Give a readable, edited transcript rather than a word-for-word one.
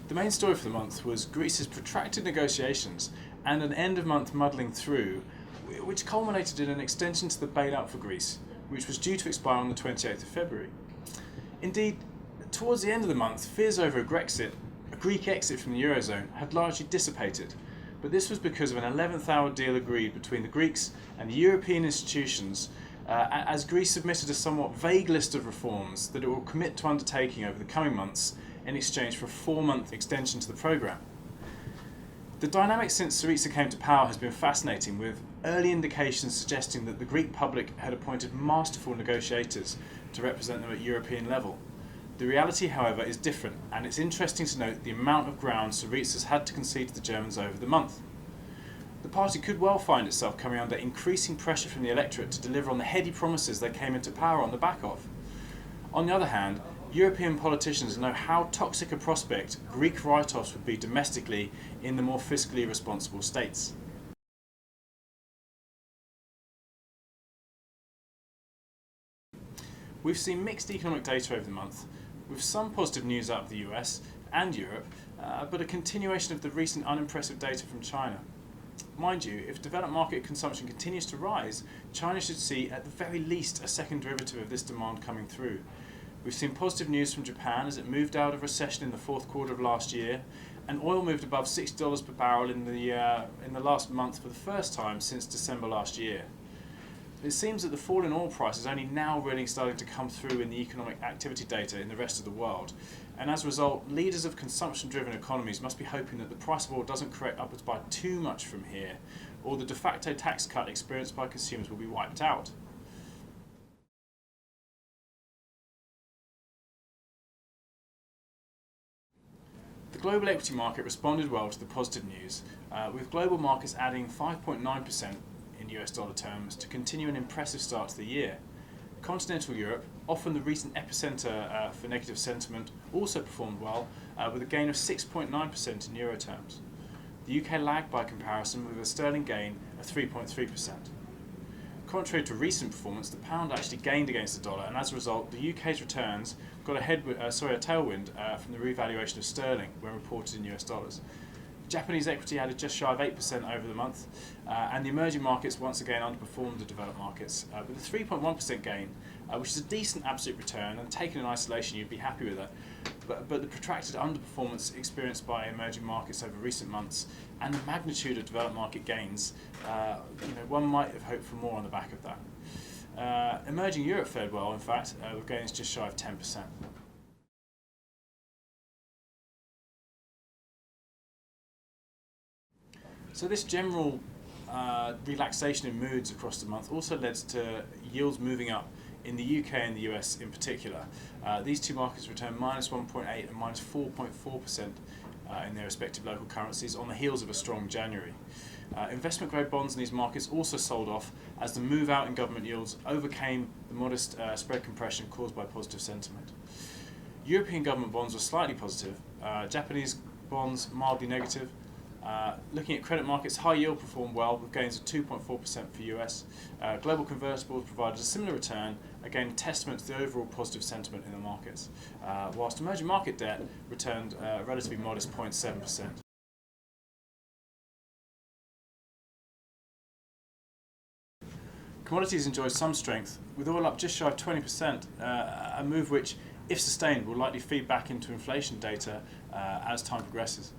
The main story for the month was Greece's protracted negotiations and an end-of-month muddling through, which culminated in an extension to the bailout for Greece, which was due to expire on the 28th of February. Indeed, towards the end of the month, fears over a Greek exit from the Eurozone, had largely dissipated, but this was because of an 11th-hour deal agreed between the Greeks and the European institutions as Greece submitted a somewhat vague list of reforms that it will commit to undertaking over the coming months in exchange for a 4-month extension to the programme. The dynamic since Syriza came to power has been fascinating, with early indications suggesting that the Greek public had appointed masterful negotiators to represent them at European level. The reality, however, is different, and it's interesting to note the amount of ground Syriza's had to concede to the Germans over the month. The party could well find itself coming under increasing pressure from the electorate to deliver on the heady promises they came into power on the back of. On the other hand, European politicians know how toxic a prospect Greek write-offs would be domestically in the more fiscally responsible states. We've seen mixed economic data over the month, with some positive news out of the US and Europe, but a continuation of the recent unimpressive data from China. Mind you, if developed market consumption continues to rise, China should see at the very least a second derivative of this demand coming through. We've seen positive news from Japan as it moved out of recession in the fourth quarter of last year, and oil moved above $60 per barrel in the last month for the first time since December last year. It seems that the fall in oil price is only now really starting to come through in the economic activity data in the rest of the world, and as a result, leaders of consumption-driven economies must be hoping that the price of oil doesn't correct upwards by too much from here, or the de facto tax cut experienced by consumers will be wiped out. The global equity market responded well to the positive news, with global markets adding 5.9% in US dollar terms to continue an impressive start to the year. Continental Europe, often the recent epicenter for negative sentiment, also performed well, with a gain of 6.9% in euro terms. The UK lagged by comparison with a sterling gain of 3.3%. Contrary to recent performance, the pound actually gained against the dollar, and as a result, the UK's returns got a tailwind from the revaluation of sterling when reported in US dollars. Japanese equity added just shy of 8% over the month, and the emerging markets once again underperformed the developed markets, with a 3.1% gain, which is a decent absolute return, and taken in isolation you'd be happy with it. But the protracted underperformance experienced by emerging markets over recent months, and the magnitude of developed market gains, one might have hoped for more on the back of that. Emerging Europe fared well, in fact, with gains just shy of 10%. So this general relaxation in moods across the month also led to yields moving up in the UK and the US in particular. These two markets returned -1.8 and -4.4% in their respective local currencies on the heels of a strong January. Investment grade bonds in these markets also sold off as the move out in government yields overcame the modest spread compression caused by positive sentiment. European government bonds were slightly positive, Japanese bonds mildly negative. Looking at credit markets, high yield performed well with gains of 2.4% for US. Global convertibles provided a similar return, again a testament to the overall positive sentiment in the markets, whilst emerging market debt returned a relatively modest 0.7%. Commodities enjoyed some strength, with oil up just shy of 20%, a move which, if sustained, will likely feed back into inflation data as time progresses.